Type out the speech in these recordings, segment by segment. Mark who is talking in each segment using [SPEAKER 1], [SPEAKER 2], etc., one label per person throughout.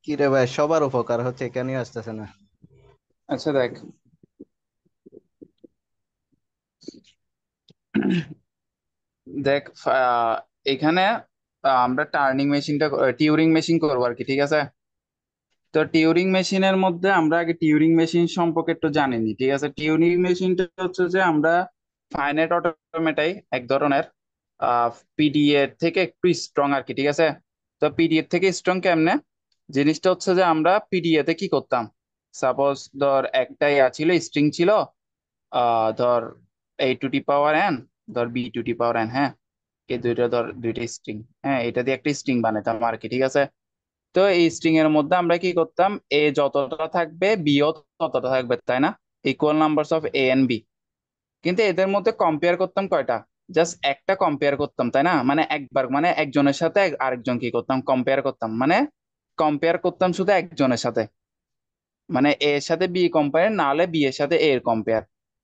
[SPEAKER 1] কি রে ভাই, সবার উপকার হচ্ছে, কেন আসতেছে না?
[SPEAKER 2] আচ্ছা দেখ, দেখ এখানে আমরা টার্নিং মেশিনটা টিউরিং মেশিন করবো আর কি। ঠিক আছে, তো টিউরিং মেশিনের মধ্যে আমরা আগে টিউরিং মেশিন সম্পর্কে একটু জানিনি। ঠিক আছে, টিউরিং মেশিনটা হচ্ছে যে আমরা ফাইনাইট অটোমেটাই এক ধরনের পিডিএ থেকে একটু স্ট্রং আর কি। ঠিক আছে, তো পিডিএ থেকে স্ট্রং কেমনে? জিনিসটা হচ্ছে যে আমরা পিডিএ তে কি করতাম, সাপোজ ধর একটাই ছিল, স্ট্রিং ছিল, ধর a to the power n, ধর b to the power n। হ্যাঁ, এই দুইটা ধর দুইটা স্ট্রিং। হ্যাঁ, এটা দিয়ে একটা স্ট্রিং বানাতাম আর কি। ঠিক আছে, তো এই স্ট্রিং এর মধ্যে আমরা কি করতাম, এ যতটা থাকবে বি ও ততটা থাকবে, তাই না? Equal numbers of A and B. কিন্তু এদের মধ্যে কম্পেয়ার করতাম কয়টা? জাস্ট একটা কম্পেয়ার করতাম, তাই না? মানে একবার, মানে একজনের সাথে আরেকজন কি করতাম, কম্পেয়ার করতাম। মানে কম্পেয়ার করতাম শুধু একজনের সাথে, মানে এ এর সাথে বি কম্পেয়ার, না হলে বি এর সাথে এ এর কম্পেয়ার।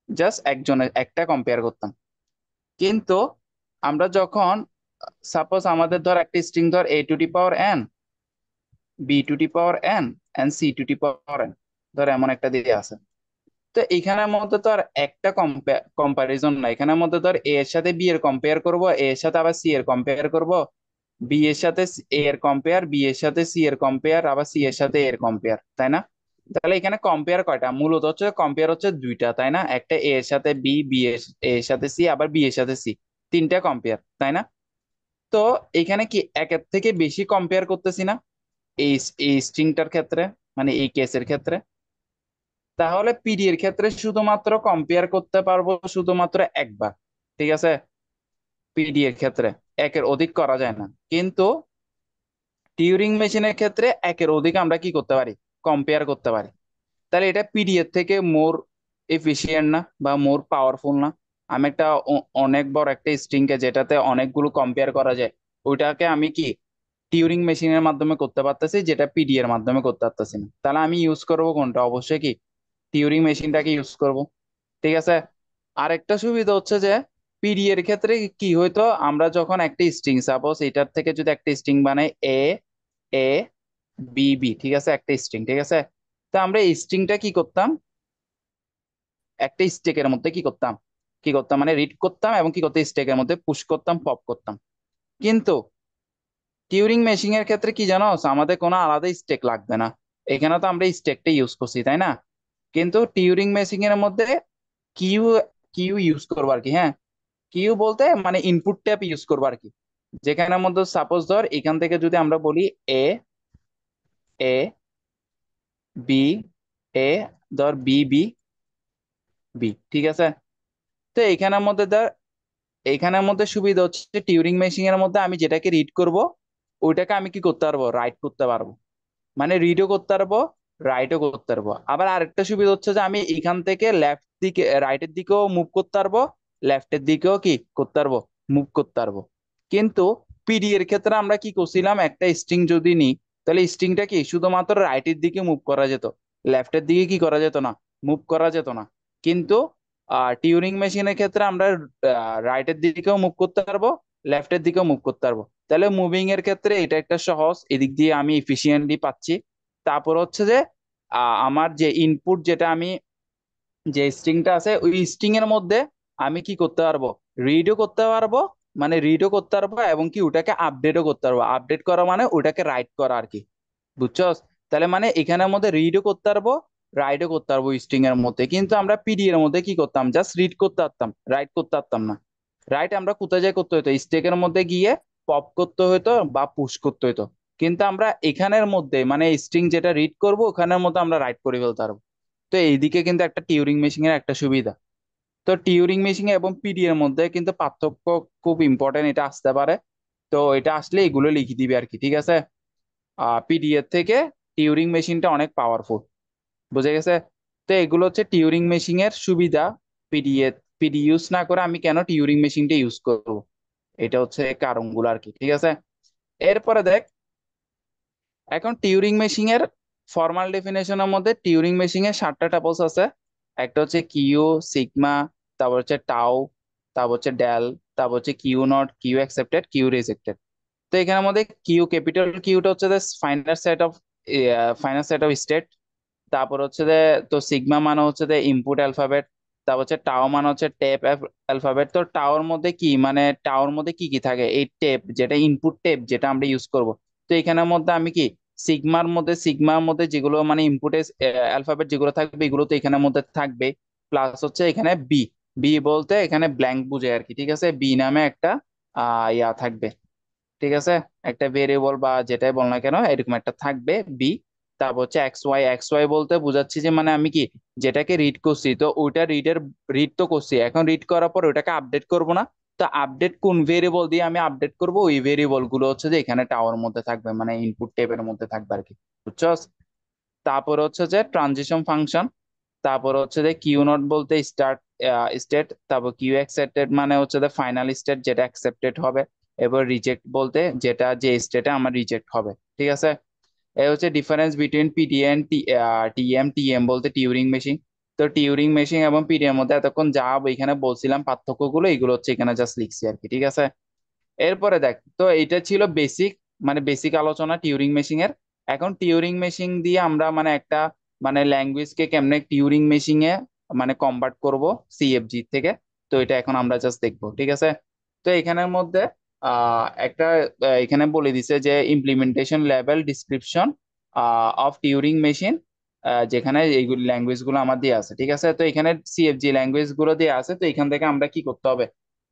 [SPEAKER 2] জাস্ট একজনের একটা কম্পেয়ার করতাম। কিন্তু আমরা যখন, সাপোজ আমাদের ধর একটা স্ট্রিং, ধর a to the power n, b to the power n and c to the power n, ধর এমন একটা দিয়ে আছে। তো এখানের মধ্যে তো আর একটা কম্পারিজন না, এখানের মধ্যে ধর এ এর সাথে বি এর কম্পেয়ার করব, এ এর সাথে আবার সি এর কম্পেয়ার করব, বি এর সাথে এ এর কম্পেয়ার, বি এর সাথে সি এর কম্পেয়ার, আবার সি এর সাথে এর কম্পেয়ার, তাই না? তাহলে এখানে কম্পেয়ার কয়টা? মূলত হচ্ছে কম্পেয়ার হচ্ছে দুইটা, তাই না? একটা এ এর সাথে বি, এ এর সাথে সি, আবার বি এর সাথে সি। তিনটা কম্পেয়ার, তাই না? তো এখানে কি একের থেকে বেশি কম্পেয়ার করতেছি না এই এই স্ট্রিংটার ক্ষেত্রে, মানে এই কেসের ক্ষেত্রে? তাহলে পিডি এর ক্ষেত্রে শুধুমাত্র কম্পেয়ার করতে পারবো শুধুমাত্র একবার। ঠিক আছে, পিডি এর ক্ষেত্রে একের অধিক করা যায় না। কিন্তু টিউরিং মেশিনের ক্ষেত্রে একের অধিক আমরা কি করতে পারি, কম্পেয়ার করতে পারি। তাহলে এটা পিডি এর থেকে মোর এফিশিয়েন্ট না, বা মোর পাওয়ারফুল না? আমি একটা অনেক বড় একটা স্ট্রিং কে যেটাতে অনেকগুলো কম্পেয়ার করা যায়, ওইটাকে আমি কি টিউরিং মেশিনের মাধ্যমে করতে পারতেছি, যেটা পিডি এর মাধ্যমে করতে পারতেছি না। তাহলে আমি ইউজ করব কোনটা? অবশ্যই কি টিউরিং মেশিনটাকে ইউজ করব। ঠিক আছে, আরেকটা সুবিধা হচ্ছে যে পিডি এর ক্ষেত্রে কি হইতো, আমরা যখন একটা স্ট্রিং, সাপোজ এটার থেকে যদি একটা স্ট্রিং বানাই এ এ বি বি, ঠিক আছে, একটা স্ট্রিং, ঠিক আছে, তো আমরা এই স্ট্রিংটা কি করতাম, একটা স্টেকের মধ্যে কি করতাম মানে রিড করতাম, এবং কি করতে স্টেকের মধ্যে পুশ করতাম, পপ করতাম। কিন্তু টিউরিং মেশিং এর ক্ষেত্রে কি জানো, আমাদের কোনো আলাদা স্টেক লাগবে না। এখানে তো আমরা স্টেকটা ইউজ করছি, তাই না? কিন্তু টিউরিং মেশিং এর মধ্যে কিউ কিউ ইউজ করবো আর কি। হ্যাঁ, কিউ বলতে মানে ইনপুট ট্যাপ ইউজ করবো আর কি। যেখানের মধ্যে সাপোজ ধর এখান থেকে যদি আমরা বলি এ এ বি এ, ধর বি বি বি, ঠিক আছে। তো এখানের মধ্যে ধর, এইখানের মধ্যে সুবিধা হচ্ছে টিউরিং মেশিং এর মধ্যে আমি যেটাকে রিড করব, ওইটাকে আমি কি করতে পারবো, রাইট করতে পারবো। মানে রিডও করতে পারবো, রাইটও করতে পারবো। আবার আরেকটা সুবিধা হচ্ছে যে আমি এখান থেকে লেফট দিকে, রাইটের দিকেও মুভ করতে পারবো, লেফটের দিকেও কি করতে পারবো, মুভ করতে পারবো। কিন্তু পিডি এর ক্ষেত্রে আমরা কি করছিলাম, একটা স্ট্রিং যদি নিই, তাহলে স্ট্রিংটা কি শুধুমাত্র রাইটের দিকে মুভ করা যেত, লেফটের দিকে কি করা যেত না, মুভ করা যেত না। কিন্তু টিউরিং মেশিনের ক্ষেত্রে আমরা রাইটের দিকেও মুভ করতে পারবো, লেফটের দিকেও মুভ করতে পারবো। তাহলে মুভিং এর ক্ষেত্রে এটা একটা সহজ, এদিক দিয়ে আমি এফিসিয়েন্টলি পাচ্ছি। তারপর হচ্ছে যে আমার যে ইনপুট, যেটা আমি যে স্ট্রিংটা আছে, ওই স্ট্রিং এর মধ্যে আমি কি করতে পারবো, রিডও করতে পারবো, মানে রিডও করতে পারবো, এবং কি ওটাকে আপডেটও করতে পারবো। আপডেট করা মানে ওটাকে রাইট করা আর কি, বুঝছস? তাহলে মানে এখানের মধ্যে রিডও করতে পারবো, রাইটও করতে পারবো স্ট্রিং এর মধ্যে। কিন্তু আমরা পিডি এর মধ্যে কি করতাম, জাস্ট রিড করতে পারতাম, রাইট করতে পারতাম না। রাইট আমরা কোথায় যাই করতে হতো, স্টেকের মধ্যে গিয়ে পপ করতে হতো বা পুশ করতে হতো। কিন্তু আমরা এখানের মধ্যে, মানে স্ট্রিং যেটা রিড করব ওখানের মধ্যে আমরা রাইট করে ফেলতে পারবো। তো এইদিকে কিন্তু একটা টিউরিং মেশিং এর একটা সুবিধা। তো টিউরিং মেশিং এবং পিডি এর মধ্যে কিন্তু পার্থক্য খুব ইম্পর্টেন্ট, এটা আসতে পারে। তো এটা আসলে এগুলো লিখে দিবে আর কি, ঠিক আছে। পিডি এর থেকে টিউরিং মেশিনটা অনেক পাওয়ারফুল, বুঝে গেছে? তো এগুলো হচ্ছে টিউরিং মেশিং এর সুবিধা। পিডি এ পিডি ইউজ না করে আমি কেন টিউরিং মেশিনটা ইউজ করব, এটা হচ্ছে কারণগুলো আর কি, ঠিক আছে। এরপরে দেখ, এখন টিউরিং মেশিং এর ফর্মাল ডেফিনেশনের মধ্যে টিউরিং মেশিং এর 7টা টাপলস আছে। একটা হচ্ছে কিউ, সিগমা, তারপর হচ্ছে টাউ, তারপর হচ্ছে ডেল, তারপর হচ্ছে q naught, q accepted, q rejected. তো এখানের মধ্যে কিউ, ক্যাপিটাল কিউটা হচ্ছে the final set of final set of state. তারপর হচ্ছে যে, তো সিগমা মানে হচ্ছে যে ইনপুট অ্যালফাবেট। তারপর হচ্ছে টাও মানে হচ্ছে টেপ অ্যালফাবেট। তো টাওর মধ্যে কি মানে টাওর মধ্যে কি কি থাকে, এই টেপ যেটা ইনপুট টেপ যেটা আমরা ইউজ করব। তো এখানের মধ্যে আমি কি সিগমার মধ্যে যেগুলো মানে ইনপুটে অ্যালফাবেট যেগুলো থাকবে এগুলো তো এখানের মধ্যে থাকবে। প্লাস হচ্ছে এখানে বি, বি বলতে এখানে ব্ল্যাঙ্ক বুঝে আর কি, ঠিক আছে। বি নামে একটা ইয়া থাকবে, ঠিক আছে, একটা ভেরিয়েবল বা যেটাই বল না কেন এরকম একটা থাকবে বি। তারপর হচ্ছে এক্স ওয়াই বলতে বোঝাচ্ছি যে মানে আমি কি যেটাকে রিড করছি তো ওইটা রিড তো করছি, এখন রিড করার পর ওইটাকে আপডেট করব না। তো আপডেট কোন ভেরিয়েবল দিয়ে আমি আপডেট করব, ওই ভেরিয়েবল গুলো হচ্ছে যে এখানে টাওয়ার মধ্যে থাকবে, মানে ইনপুট টেবের মধ্যে থাকবে আর কি, বুঝছো। তারপর হচ্ছে যে ট্রানজিশন ফাংশন। তারপর হচ্ছে যে কিউ নট বলতে স্টেট। তারপর কিউ অ্যাকসেপ্টেড মানে হচ্ছে যে ফাইনাল স্টেট যেটা অ্যাকসেপ্টেড হবে। এবার রিজেক্ট বলতে যেটা যে স্টেটে আমার রিজেক্ট হবে, ঠিক আছে। এ হচ্ছে ডিফারেন্স বিটুইন পিডিএন টিএম। টিএম বলতে টিউরিং মেশিন। তো টিউরিং মেশিন এবং পিডিএম মধ্যে এতক্ষণ যা এখানে বলছিলাম পার্থক্যগুলো এগুলো হচ্ছে এখানে জাস্ট লিখছি আর কি, ঠিক আছে। এরপরে দেখ, তো এটা ছিল বেসিক, মানে বেসিক আলোচনা টিউরিং মেশিং এর। এখন টিউরিং মেশিং দিয়ে আমরা মানে একটা মানে ল্যাঙ্গুয়েজ কে কেমনে টিউরিং মেশিং এ মানে কনভার্ট করব সিএফজি থেকে। তো এটা এখন আমরা জাস্ট দেখবো, ঠিক আছে। তো এখানের মধ্যে একটা এখানে বলে দিছে যে implementation level description of Turing machine, যেখানে এইগুলো ল্যাঙ্গুয়েজ গুলো আমার দিয়ে আছে, ঠিক আছে। তো এখানে সিএফজি ল্যাঙ্গুয়েজ গুলো দিয়ে আছে, তো এখান থেকে আমরা কি করতে হবে,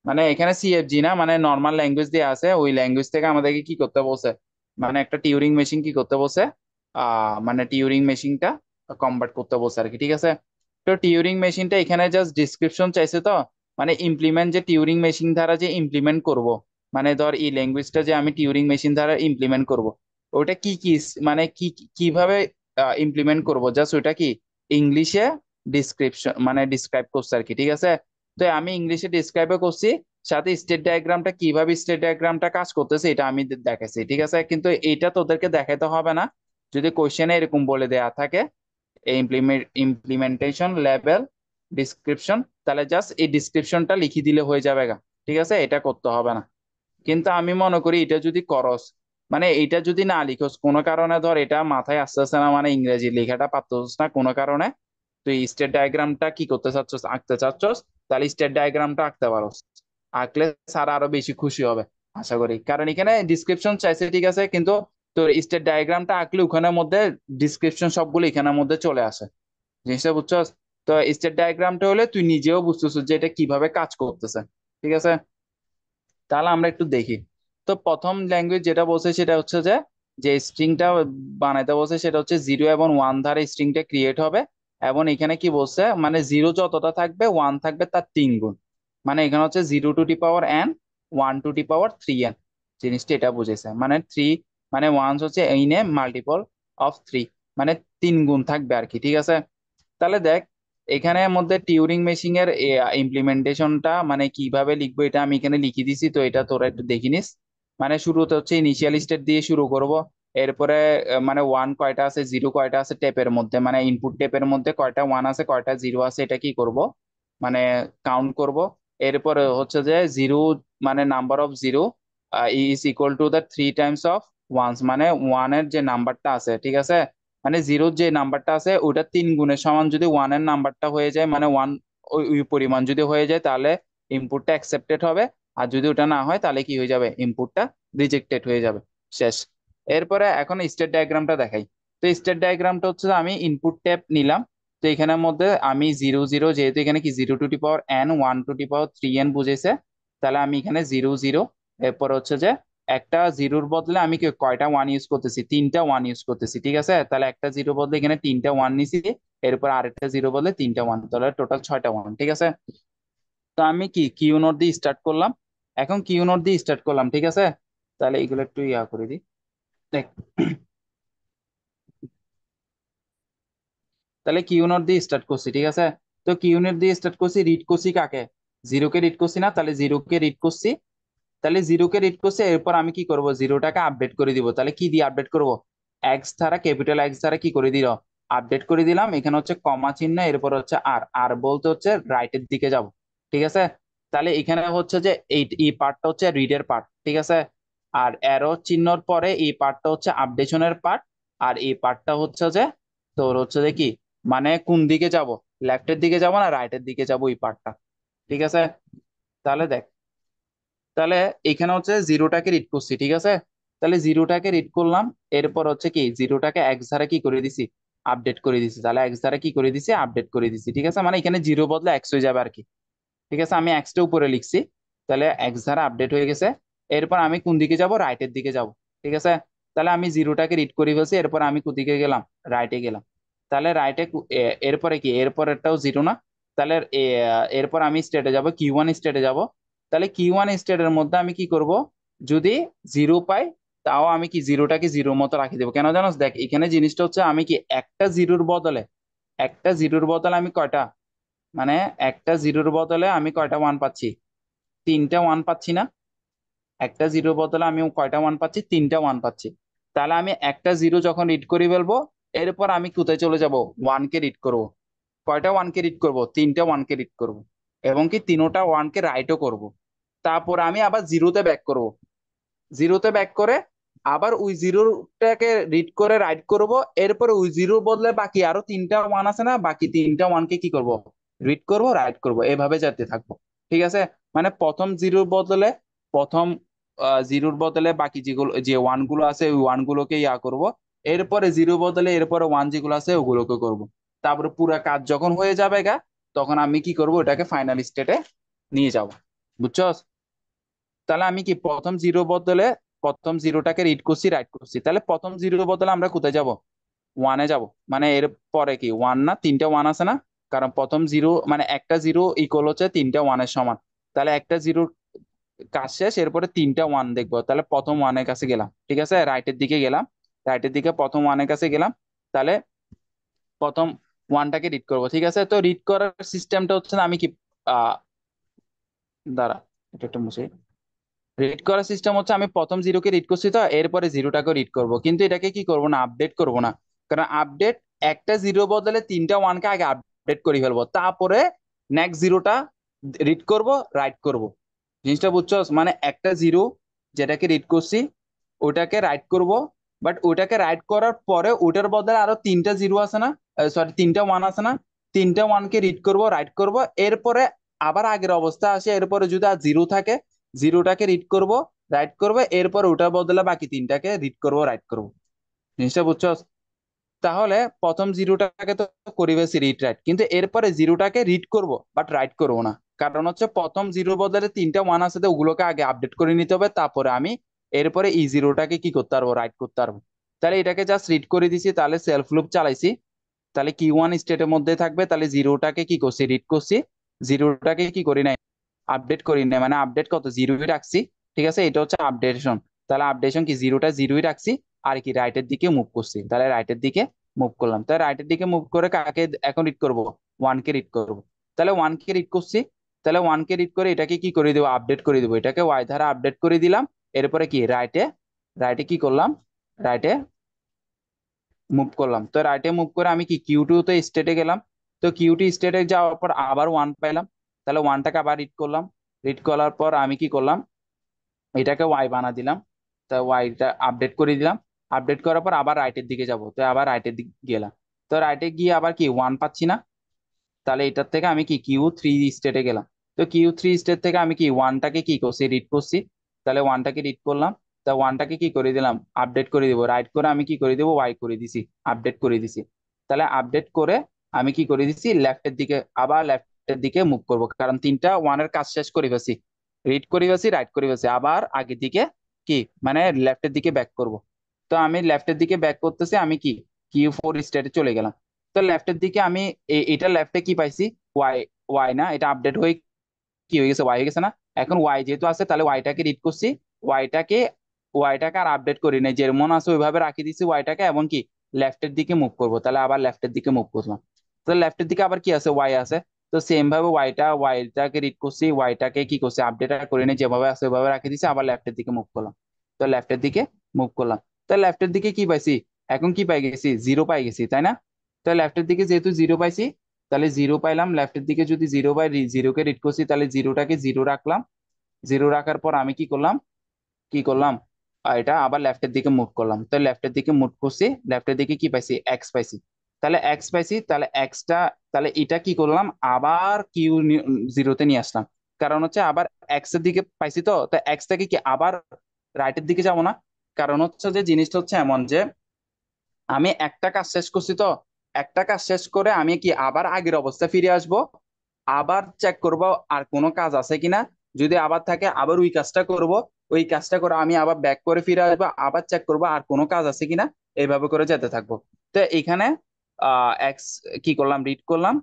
[SPEAKER 2] মানে এখানে সিএফজি না মানে নর্মাল ল্যাঙ্গুয়েজ দিয়ে আছে, ওই ল্যাঙ্গুয়েজ থেকে আমাদেরকে কি করতে বলছে, মানে একটা টিউরিং মেশিন কি করতে বলছে, মানে টিউরিং মেশিনটা কনভার্ট করতে বলছে আর কি, ঠিক আছে। তো টিউরিং মেশিনটা এখানে জাস্ট ডিসক্রিপশন চাইছে, তো মানে ইমপ্লিমেন্ট যে টিউরিং মেশিন দ্বারা যে ইমপ্লিমেন্ট করব, মানে ধর এই ল্যাঙ্গুয়েজটা যে আমি টিউরিং মেশিন দ্বারা ইমপ্লিমেন্ট করব, ওটা কি কি মানে কিভাবে ইমপ্লিমেন্ট করব, জাস্ট ওটা কি ইংলিশে ডিসক্রিপশন মানে ডিসক্রাইব করছে আর কি, ঠিক আছে। তো আমি ইংলিশে ডিসক্রাইবও করছি, সাথে স্টেট ডায়াগ্রামটা কিভাবে স্টেট ডায়াগ্রামটা কাজ করতেছে এটা আমি দেখাইছি, ঠিক আছে। কিন্তু এইটা তোদেরকে দেখাইতে হবে না, যদি কোশ্চেনে এরকম বলে দেয়া থাকে ইমপ্লিমেন্টেশন লেভেল ডিসক্রিপশন, তাহলে জাস্ট এই ডিসক্রিপশনটা লিখে দিলে হয়ে যাবে গা, ঠিক আছে, এটা করতে হবে না। কিন্তু আমি মনে করি এটা যদি করস, মানে এটা যদি না লিখোস কোনো কারণে, ধর এটা মাথায় আসতেছে না, মানে ইংরেজি লেখাটা পারতেছিস না কোনো কারণে, তুই স্টেট ডায়াগ্রামটা কি করতে চাচ্ছস, আঁকতে চাচ্ছস, তাহলে স্টেট ডায়াগ্রামটা আঁকতে পারোস। আঁকলে স্যার আরো বেশি খুশি হবে আশা করি, কারণ এখানে ডিসক্রিপশন চাইছে, ঠিক আছে, কিন্তু তোর স্টেট ডায়াগ্রামটা আঁকলে ওখানের মধ্যে ডিসক্রিপশন সবগুলো এখানের মধ্যে চলে আসে, জিনিসটা বুঝছস। তো স্টেট ডায়াগ্রামটা হলে তুই নিজেও বুঝতেছিস যে এটা কিভাবে কাজ করতেছে, ঠিক আছে। তাহলে আমরা একটু দেখি। তো প্রথম ল্যাঙ্গুয়েজ যেটা বলছে সেটা হচ্ছে যে যে স্ট্রিংটা বানাইতে বলছে সেটা হচ্ছে 0 এবং 1 ধারে স্ট্রিংটা ক্রিয়েট হবে। এবং এখানে কি বলছে, মানে জিরো যতটা থাকবে ওয়ান থাকবে তার 3 গুণ। মানে এখানে হচ্ছে 0 two the power n, 1 two the power 3n। জিনিসটা এটা বুঝেছে, মানে থ্রি মানে ওয়ান হচ্ছে এই নে মাল্টিপল অফ থ্রি, মানে 3 গুণ থাকবে আর কি, ঠিক আছে। তাহলে দেখ, এখানের মধ্যে টিউরিং মেশিং এর ইমপ্লিমেন্টেশনটা মানে কিভাবে লিখবো এটা আমি এখানে লিখে দিছি, তো এটা তোরা একটু দেখে নিস। মানে শুরুতে হচ্ছে ইনিশিয়াল স্টেট দিয়ে শুরু করব। এরপরে মানে ওয়ান কয়টা আছে, জিরো কয়টা আছে টেপের মধ্যে, মানে ইনপুট টেপের মধ্যে কয়টা ওয়ান আছে কয়টা জিরো আছে এটা কি করব, মানে কাউন্ট করব। এরপরে হচ্ছে যে জিরো মানে number of zero is equal to the 3 Times of wands, মানে ওয়ানের যে নাম্বারটা আছে, ঠিক আছে, মানে জিরোর যে নাম্বারটা আছে ওটা 3 গুণের সমান যদি ওয়ানের নাম্বারটা হয়ে যায়, মানে ওয়ান ওই ওই পরিমাণ যদি হয়ে যায় তাহলে ইনপুটটা অ্যাকসেপ্টেড হবে। আর যদি ওটা না হয় তাহলে কি হয়ে যাবে, ইনপুটটা রিজেক্টেড হয়ে যাবে, শেষ। এরপরে এখন স্টেট ডায়াগ্রামটা দেখাই। তো স্টেট ডায়াগ্রামটা হচ্ছে আমি ইনপুট ট্যাব নিলাম। তো এখানের মধ্যে আমি জিরো জিরো, যেহেতু এখানে কি 0 two the power n, 1 two the power 3n বুঝেছে, তাহলে আমি এখানে জিরো জিরো। এরপর হচ্ছে যে একটা জিরোর বদলে আমি কয়টা ওয়ান ইউজ করতেছি, 3টা ওয়ান ইউজ করতেছি, ঠিক আছে। তাহলে একটা জিরো বদলে এখানে 3টা ওয়ান নিছি, এরপর আরেকটা জিরো বদলে 3টা ওয়ান, তাহলে টোটাল 6টা ওয়ান, ঠিক আছে। তো আমি কি কিউ নোট দিয়ে স্টার্ট করলাম, এখন কিউ নোট দিয়ে স্টার্ট করলাম, ঠিক আছে। তাহলে এগুলো একটু ইয়া করে দিই, দেখ। তাহলে কিউ নোট দিয়ে স্টার্ট করছি, ঠিক আছে। তো কিউ নোট দিয়ে স্টার্ট করছি, রিড করছি কাকে, জিরোকে রিড করছি না, তাহলে জিরোকে রিড করছি। তাহলে জিরোকে রিড করছে, এরপর আমি কি করব, জিরোটাকে আপডেট করে দিব, তাহলে কি দিয়ে আপডেট করব, এক্স দ্বারা, ক্যাপিটাল এক্স দ্বারা কি করে দিল, আপডেট করে দিলাম। এখানে হচ্ছে কমা চিহ্ন, এরপর হচ্ছে আর, আর বলতে হচ্ছে রাইটের দিকে যাব, ঠিক আছে। তাহলে এখানে হচ্ছে যে এই পার্টটা হচ্ছে রিডের পার্ট, ঠিক আছে। আর অ্যারো চিহ্নর পরে এই পার্টটা হচ্ছে আপডেশনের পার্ট। আর এই পার্টটা হচ্ছে যে তোর হচ্ছে যে কি, মানে কোন দিকে যাব, লেফটের দিকে যাব না রাইটের দিকে যাব এই পার্টটা। ঠিক আছে, তাহলে দেখ, তাহলে এখানে হচ্ছে জিরোটাকে রিড করছি, ঠিক আছে। তাহলে জিরোটাকে রিড করলাম, এরপর হচ্ছে কি জিরোটাকে এক্স ধারা কি করে দিছি, আপডেট করে দিছি। তাহলে এক্স ধারা কি করে দিছি, আপডেট করে দিছি, ঠিক আছে। মানে এখানে জিরো বদলে এক্স হয়ে যাবে আর কি। ঠিক আছে, আমি এক্সটা উপরে লিখছি, তাহলে এক্স ধারা আপডেট হয়ে গেছে। এরপর আমি কোন দিকে যাব, রাইটের দিকে যাব, ঠিক আছে। তাহলে আমি জিরোটাকে রিড করে ফেলছি, এরপর আমি কোদিকে গেলাম, রাইটে গেলাম। তাহলে রাইটে এরপরে কি, এরপরেরটাও জিরো না। তাহলে এরপর আমি স্টেটে যাব, কিউ ওয়ান স্টেটে যাব। তাহলে কিউ ওয়ান স্টেটের মধ্যে আমি কি করব, যদি জিরো পাই, তাও আমি কি জিরোটাকে জিরোর মতো রাখি দেবো। কেন জানোস, দেখ এখানে জিনিসটা হচ্ছে আমি কি একটা জিরোর বদলে আমি কয়টা, মানে একটা জিরোর বদলে আমি কয়টা ওয়ান পাচ্ছি, তিনটা ওয়ান পাচ্ছি না। একটা জিরোর বদলে আমি কয়টা ওয়ান পাচ্ছি, তিনটা ওয়ান পাচ্ছি। তাহলে আমি একটা জিরো যখন রিড করে ফেলবো, এরপর আমি কোথায় চলে যাব, ওয়ানকে রিড করব। কয়টা ওয়ানকে রিড করব, তিনটা ওয়ানকে রিড করব, এবং কি তিনোটা ওয়ানকে রাইটও করব। তারপর আমি আবার জিরোতে ব্যাক করব, জিরোতে ব্যাক করে আবার ওই জিরোটাকে রিড করে রাইট করব। এরপরে ওই জিরোর বদলে বাকি আরো তিনটা ওয়ান আছে না, বাকি তিনটা ওয়ানকে কি করব, রিড করব, রাইট করব, এভাবে যেতে থাকবো। ঠিক আছে, মানে প্রথম জিরোর বদলে, প্রথম জিরোর বদলে বাকি যেগুলো যে ওয়ান গুলো আছে ওই ওয়ান গুলোকে ইয়া করব। এরপরে জিরো বদলে এরপরে ওয়ান যেগুলো আছে ওগুলোকে করব। তারপরে পুরা কাজ যখন হয়ে যাবে গা, তখন আমি কি করব, ওটাকে ফাইনাল স্টেটে নিয়ে যাব। বুঝছস? তাহলে আমি কি প্রথম জিরো বদলে, প্রথম জিরোটাকে রিড করছি, রাইট করছি, তাহলে প্রথম জিরো বদলে আমরা কোথায় যাব, ওয়ানে যাব। মানে এর পরে কি ওয়ান না, তিনটা ওয়ান আছে না, কারণ প্রথম জিরো মানে একটা জিরো ইকুয়াল হচ্ছে তিনটা ওয়ানের সমান। তাহলে একটা জিরোর কাজ শেষ, এরপরে তিনটা ওয়ান দেখবো, তাহলে প্রথম ওয়ানের কাছে গেলাম, ঠিক আছে, রাইটের দিকে গেলাম, রাইটের দিকে প্রথম ওয়ানের কাছে গেলাম। তাহলে প্রথম ওয়ানটাকে রিড করব, ঠিক আছে। তো রিড করার সিস্টেমটা হচ্ছে না, আমি কি আহ দাঁড়া, এটা একটা মুছে, রিড করার সিস্টেম হচ্ছে আমি প্রথম জিরোকে রিড করছি, তো এরপরে জিরোটাকে রিড করব, কিন্তু এটাকে কি করব না, আপডেট করব না। কারণ আপডেট, একটা জিরো বদলে তিনটা ওয়ানকে আগে আপডেট করে ফেলবো, তারপরে নেক্সট জিরোটা রিড করব, রাইট করব। জিনিসটা বুঝছো? মানে একটা জিরো যেটাকে রিড করছি ওটাকে রাইট করব, বাট ওটাকে রাইট করার পরে ওটার বদলে আরো তিনটা জিরো আছে না, সরি তিনটা ওয়ান আছে না, তিনটা ওয়ানকে রিড করব, রাইট করব। এরপরে আবার আগের অবস্থা আসে, এরপরে যদি আর জিরো থাকে, জিরোটাকে রিড করব, রাইট করব, এরপর ওটার বদলে বাকি তিনটাকে রিড করব, রাইট করব। জিনিসটা বুঝছো? তাহলে প্রথম জিরোটাকে তো করিবেছি রিড রাইট, কিন্তু এরপরে জিরোটাকে রিড করব বাট রাইট করবো না। কারণ হচ্ছে প্রথম জিরোর বদলে তিনটা ওয়ান আছে, তো ওগুলোকে আগে আপডেট করে নিতে হবে, তারপরে আমি এরপরে এই জিরোটাকে কি করতে পারবো, রাইট করতে পারবো। তাহলে এটাকে জাস্ট রিড করে দিছি, তাহলে সেলফ লুপ চালাইছি। তাহলে কি ওয়ান স্টেটের মধ্যে থাকবে, তাহলে জিরোটাকে কি করছি, রিড করছি, জিরোটাকে কি করি নাই, আপডেট করি নাই, মানে আপডেট কত, জিরোই রাখছি। ঠিক আছে, এটা হচ্ছে আপডেশন। তাহলে আপডেশন কি, জিরোটা জিরোই রাখছি, আর কি রাইটের দিকে মুভ করছি, তাহলে রাইটের দিকে মুভ করলাম। তাহলে রাইটের দিকে মুভ করে কাকে এখন রিড করব, ওয়ানকে রিড করব। তাহলে ওয়ানকে রিড করছি, তাহলে ওয়ানকে রিড করে এটাকে কি করে দেবো, আপডেট করে দেবো, এটাকে ওয়াই ধারা আপডেট করে দিলাম। এরপরে কি রাইটে, রাইটে কি করলাম, রাইটে মুভ করলাম। তো রাইটে মুভ করে আমি কি কিউ টু তে স্টেটে গেলাম। তো কিউটি স্টেটে যাওয়ার পর আবার ওয়ান পাইলাম, তাহলে ওয়ানটাকে আবার রিড করলাম। রিড করার পর আমি কি করলাম, এটাকে ওয়াই বানা দিলাম। তা ওয়াইটা আপডেট করে দিলাম। আপডেট করার পর আবার রাইটের দিকে যাব, তো আবার রাইটের দিকে গেলাম। তো রাইটে গিয়ে আবার কি ওয়ান পাচ্ছি না, তাহলে এটার থেকে আমি কি কিউ থ্রি স্টেটে গেলাম। তো কিউ থ্রি স্টেট থেকে আমি কি ওয়ানটাকে কি করছি, রিড করছি। তাহলে ওয়ানটাকে রিড করলাম, তা ওয়ানটাকে কি করে দিলাম, আপডেট করে দিব, রাইট করে আমি কি করে দিব, ওয়াই করে দিছি, আপডেট করে দিছি। তাহলে আপডেট করে আমি কি করে দিছি, লেফটের দিকে, আবার লেফটের দিকে মুভ করব, কারণ তিনটা ওয়ানের কাজ শেষ করে ফেছি, রিড করে ফেছি, রাইট করে ফেছি, আবার আগের দিকে কি মানে লেফটের দিকে ব্যাক করব। তো আমি লেফটের দিকে ব্যাক করতেছি, আমি কি কিউ ফোর স্টেটে চলে গেলাম। তো লেফটের দিকে আমি এটা লেফটে কি পাইছি, ওয়াই, ওয়াই না, এটা আপডেট হয়ে কি হয়ে গেছে, ওয়াই হয়ে গেছে না। এখন ওয়াই যেহেতু আছে, তাহলে ওয়াইটাকে রিড করছি, ওয়াইটাকে ওয়াইটাকে আর আপডেট করি নাই, যেমন আছে ওইভাবে রাখি দিছি ওয়াইটাকে, এবং কি লেফটের দিকে মুভ করবো, তাহলে আবার লেফটের দিকে মুভ করলাম। তো লেফটের দিকে আবার কি আছে, ওয়াই আছে। তো সেম ভাবে ওয়াইটাকে রিড করছি, ওয়াইটাকে কি করছি, আপডেট আর করি নাই, যেভাবে আছে ওইভাবে রাখি দিছি, আবার লেফটের দিকে মুভ করলাম। তো লেফটের দিকে মুভ করলাম, তো লেফটের দিকে কি পাইছি, এখন কি পাই গেছি, জিরো পাই গেছি, তাই না। তো লেফটের দিকে যেহেতু জিরো পাইছি, তাহলে জিরো পাইলাম, লেফটের দিকে যদি জিরো বাই জিরোকে রিড করছি, তাহলে জিরোটাকে জিরো রাখলাম। জিরো রাখার পর আমি কি করলাম, কি করলাম, এটা আবার লেফটের দিকে মুভ করলাম, তো লেফটের দিকে মুভ করছি, লেফটের দিকে কি পাইছি, এক্স পাইছি। তাহলে এক্স পাইছি, তাহলে এক্সটা, তাহলে এটা কি করলাম, আবার কিউ জিরোতে নিয়ে আসলাম। কারণ হচ্ছে আবার এক্স এর দিকে পাইছি, তো তো এক্সটাকে কি আবার রাইটের দিকে যাব না? কারণ হচ্ছে যে জিনিসটা হচ্ছে এমন যে আমি একটা কাজ শেষ করছি, তো একটা কাজ শেষ করে আমি কি আবার আগের অবস্থায় ফিরে আসব, আবার চেক করব আর কোনো কাজ আছে কিনা। যদি আবার থাকে আবার ওই কাজটা করব, ওই কাজটা করে আমি আবার ব্যাক করে ফিরে আসবো, আবার চেক করব আর কোনো কাজ আছে কিনা। এইভাবে করে যেতে থাকবো। তো এখানে এক্স কি করলাম, রিড করলাম।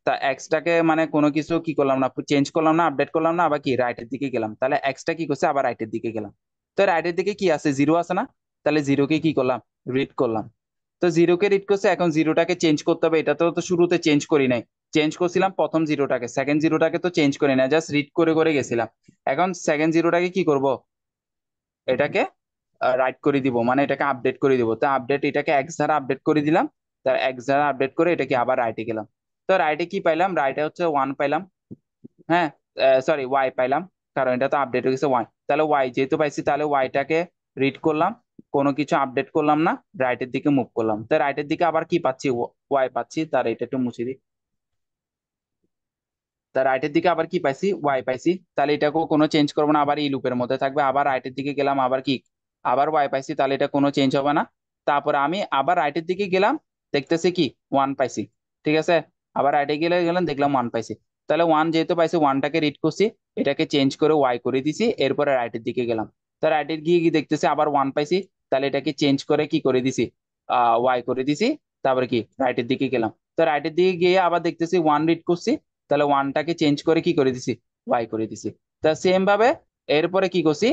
[SPEAKER 2] তা এক্সটাকে মানে কোনো কিছু কি করলাম না, চেঞ্জ করলাম না, আপডেট করলাম না, আবার কি রাইটের দিকে গেলাম। তাহলে এক্সটা কি করছে, আবার রাইটের দিকে গেলাম। তো রাইটের দিকে কি আছে, জিরো আছে না? তাহলে জিরোকে কি করলাম, রিড করলাম। তো জিরোকে রিড করছে, এখন জিরোটাকে চেঞ্জ করতে হবে, এটা তো তো শুরুতে চেঞ্জ করি নাই। চেঞ্জ করছিলাম প্রথম জিরোটাকে, সেকেন্ড জিরোটাকে তো চেঞ্জ করি না, জাস্ট রিড করে করে গেছিলাম। এখন সেকেন্ড জিরোটাকে কি করব, এটাকে রাইট করে দিব, মানে এটাকে আপডেট করে দিব। তো আপডেট, এটাকে এক্স দ্বারা আপডেট করে দিলাম। তার এক্স দ্বারা আপডেট করে এটাকে আবার রাইটে গেলাম। তো রাইটে কি পাইলাম, রাইটে হচ্ছে ওয়ান পাইলাম। হ্যাঁ, সরি ওয়াই পাইলাম, কারণ এটা তো আপডেট হয়ে গেছে ওয়াই। তাহলে ওয়াই যেহেতু পাইছি, তাহলে ওয়াইটাকে রিড করলাম, কোনো কিছু আপডেট করলাম না, রাইটের দিকে মুভ করলাম। তো রাইটের দিকে আবার কি পাচ্ছি, ওয়াই পাচ্ছি। তার এটা একটু মুছে দিই। তার রাইটের দিকে আবার কি পাইছি, ওয়াই পাইছি। তাহলে এটাকেও কোনো চেঞ্জ করবো না, আবার এই লুপের মধ্যে থাকবে। আবার রাইটের দিকে গেলাম, আবার কি, আবার ওয়াই পাইছি, তাহলে এটা কোনো চেঞ্জ হবে না। তারপরে আমি আবার রাইটের দিকে গেলাম, দেখতেছি কি ওয়ান পাইছি। ঠিক আছে, আবার রাইটে গেলে গেলাম, দেখলাম ওয়ান পাইছি। তাহলে ওয়ান যেহেতু পাইছি, ওয়ানটাকে রিড করছি, এটাকে চেঞ্জ করে ওয়াই করে দিছি, এরপরে রাইটের দিকে গেলাম। তো রাইটের গিয়ে গিয়ে দেখতেছি আবার ওয়ান পাইছি, তাহলে এটাকে চেঞ্জ করে কি করে দিছি, ওয়াই করে দিছি। তারপরে কি রাইটের দিকে গেলাম। তো রাইটের দিকে গিয়ে আবার দেখতেছি ওয়ান রিড করছি, তাহলে ওয়ানটাকে চেঞ্জ করে কি করে দিছি, ওয়াই করে দিছি। তা সেম ভাবে এরপরে কি করছি,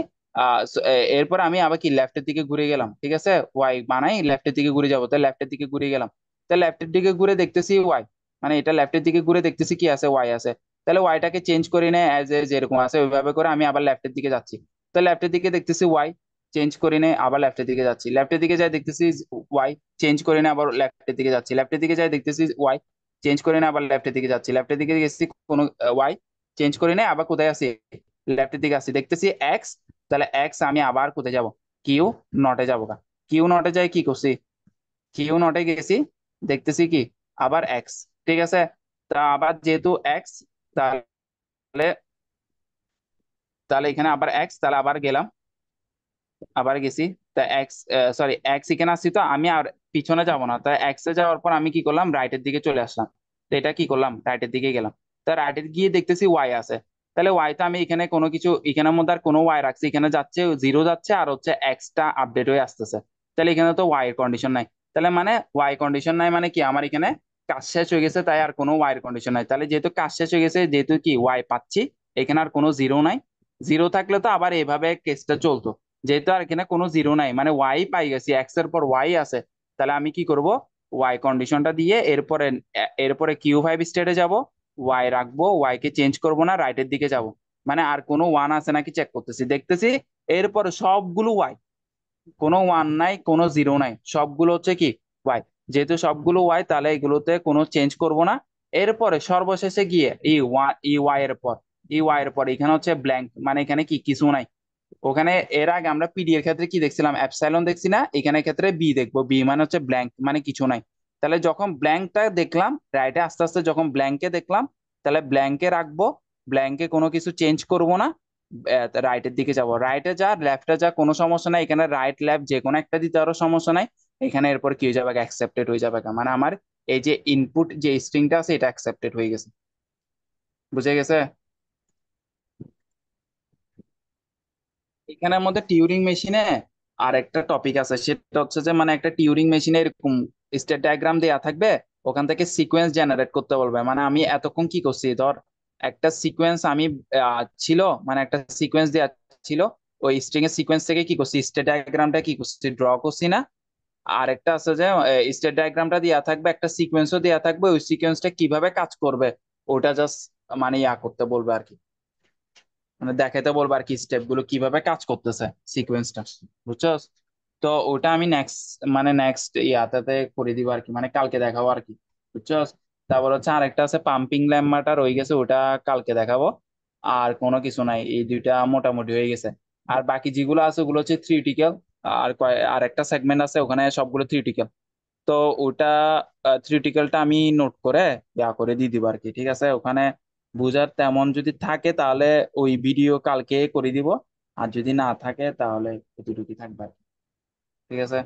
[SPEAKER 2] এরপর আমি আবার কি লেফটের দিকে ঘুরে গেলাম। ঠিক আছে, ওয়াই বানাই লেফটের দিকে ঘুরে যাবো, তাহলে লেফটের দিকে ঘুরে গেলাম। তাহলে লেফটের দিকে ঘুরে দেখতেছি ওয়াই, মানে এটা লেফটের দিকে ঘুরে দেখতেছি কি আছে, ওয়াই আছে। তাহলে ওয়াইটাকে চেঞ্জ করে নেয় অ্যাজ এ যেরকম আছে ওইভাবে করে আমি আবার লেফটের দিকে যাচ্ছি। তো লেফটের দিকে দেখতেছি ওয়াই, চেঞ্জ করে নেয়, আবার লেফটের দিকে যাচ্ছি। লেফটের দিকে যাই দেখতেছি ওয়াই, চেঞ্জ করে নেয়, আবার লেফটের দিকে যাচ্ছি। লেফটের দিকে যাই দেখতেছি ওয়াই, চেঞ্জ করে না, আবার লেফটের দিকে যাচ্ছি। লেফটের দিকে গেছি, কোনো ওয়াই চেঞ্জ করে নেই, আবার কোথায় আছি, লেফটের দিকে আসছি, দেখতেছি এক্স। তাহলে এক্স আমি আবার কোথায় যাব, কিউ নটে যাবো। কিউ নটে যাই কি করছি, কিউ নটে গেছি, দেখতেছি কি আবার এক্স। ঠিক আছে, তা আবার যেহেতু এক্স, তাহলে তাহলে এখানে আবার এক্স, তাহলে আবার গেলাম, আবার গেছি। তা এক্স, সরি এক্স এখানে আসছি, তো আমি আর পিছনে যাব না। তা এক্স এ যাওয়ার পর আমি কি করলাম, রাইটের দিকে চলে আসলাম। তো এটা কি করলাম, রাইটের দিকে গেলাম। তা রাইটের গিয়ে দেখতেছি ওয়াই আছে। তাহলে ওয়াই তো আমি এখানে কোনো কিছু, এখানের মধ্যে আর কোনো ওয়াই রাখছি, এখানে যাচ্ছে জিরো যাচ্ছে, আর হচ্ছে এক্সটা আপডেট হয়ে আসতেছে। তাহলে এখানে তো ওয়াই এর কন্ডিশন নাই। তাহলে মানে ওয়াই কন্ডিশন নাই মানে কি, আমার এখানে কাজ শেষ হয়ে গেছে, তাই আর কোনো ওয়াই এর কন্ডিশন নাই। তাহলে যেহেতু কাজ শেষ হয়ে গেছে, যেহেতু কি ওয়াই পাচ্ছি, এখানে আর কোনো জিরো নাই। জিরো থাকলে তো আবার এভাবে কেসটা চলতো। যেহেতু আর এখানে কোনো জিরো নাই, মানে ওয়াই পাই গেছি, এক্স এর পর ওয়াই আছে। তাহলে আমি কি করব, ওয়াই কন্ডিশনটা দিয়ে এরপরে এরপরে কিউ ফাইভ স্টেটে যাব, ওয়াই রাখবো, ওয়াই কে চেঞ্জ করব না, রাইটের দিকে যাব। মানে আর কোনো ওয়ান আছে নাকি চেক করতেছি, দেখতেছি এরপরে সবগুলো ওয়াই, কোনো ওয়ান নাই, কোনো জিরো নাই, সবগুলো হচ্ছে কি ওয়াই। যেহেতু সবগুলো ওয়াই, তাহলে এগুলোতে কোনো চেঞ্জ করব না। এরপরে সর্বশেষে গিয়ে ই ওয়ান, ই ওয়াই এর পর, ই ওয়াই এর পর এখানে হচ্ছে ব্ল্যাঙ্ক, মানে এখানে কি কিছু নাই। ওখানে এর আগে আমরা পিডি এর ক্ষেত্রে কি দেখছিলাম, অ্যাপসাইলন দেখছি না, এখানে ক্ষেত্রে বি দেখবো, বি মানে হচ্ছে ব্ল্যাঙ্ক, মানে কিছু নাই। তাহলে যখন ব্ল্যাঙ্কটা দেখলাম, রাইটে আস্তে আস্তে যখন ব্ল্যাঙ্কে দেখলাম, তাহলে ব্ল্যাঙ্কে রাখবো, ব্ল্যাঙ্কে কোনো কিছু চেঞ্জ করব না। রাইটের দিকে যাব, রাইটে যা লেফটে যা কোনো সমস্যা নাই, এখানে রাইট লেফট যে কোনো একটা দিতে আরো সমস্যা নাই। এখানে এরপর কি হয়ে যাবে, অ্যাকসেপ্টেড হয়ে যাবে, মানে আমার এই যে ইনপুট যে স্ট্রিংটা আছে এটা অ্যাকসেপ্টেড হয়ে গেছে। বুঝে গেছে? এখানের মধ্যে টিউরিং মেশিনে আর একটা টপিক আছে, সেটা হচ্ছে যে মানে একটা টিউরিং মেশিনে এরকম স্টেট ডায়াগ্রাম দেয়া থাকবে, ওখান থেকে সিকোয়েন্স জেনারেট করতে বলবে। মানে আমি এতক্ষণ কি করছি, ধর একটা সিকোয়েন্স আমি ছিল, মানে একটা সিকোয়েন্স দেয়া ছিল, ওই স্ট্রিং এর সিকোয়েন্স থেকে কি করছি, স্টেট ডায়াগ্রামটা কি করছি, ড্র করছি না। আর একটা আছে যে স্টেট ডায়াগ্রামটা দেয়া থাকবে, একটা সিকোয়েন্সও দেয়া থাকবে, ওই সিকোয়েন্সটা কিভাবে কাজ করবে ওটা জাস্ট মানে করতে বলবে আর কি, মানে দেখাতে বলবো আর কি স্টেপ গুলো কিভাবে কাজ করতেছে সিকোয়েন্সটা। বুঝছো? তো ওটা আমি নেক্সট, মানে নেক্সট ইয়াতে করে দিব আর কি, মানে কালকে দেখাবো আর কি। বুঝছো? তারপর হচ্ছে আরেকটা আছে পাম্পিং ল্যাম্বাটা রয়ে গেছে, ওটা কালকে দেখাবো। আর কোনো কিছু নাই, এই দুইটা মোটামুটি হয়ে গেছে। আর বাকি যেগুলো আছে ওগুলো হচ্ছে থিওরিটিক্যাল। আর একটা সেগমেন্ট আছে ওখানে সবগুলো থিওরিটিক্যাল। তো ওটা থিওরিটিক্যালটা আমি নোট করে করে দিয়ে দিব আর কি, ঠিক আছে। ওখানে বুঝার তেমন যদি থাকে তাহলে ওই ভিডিও কালকে করে দিব, আর যদি না থাকে তাহলে এতটুকুই থাকবে আর কি। ঠিক আছে।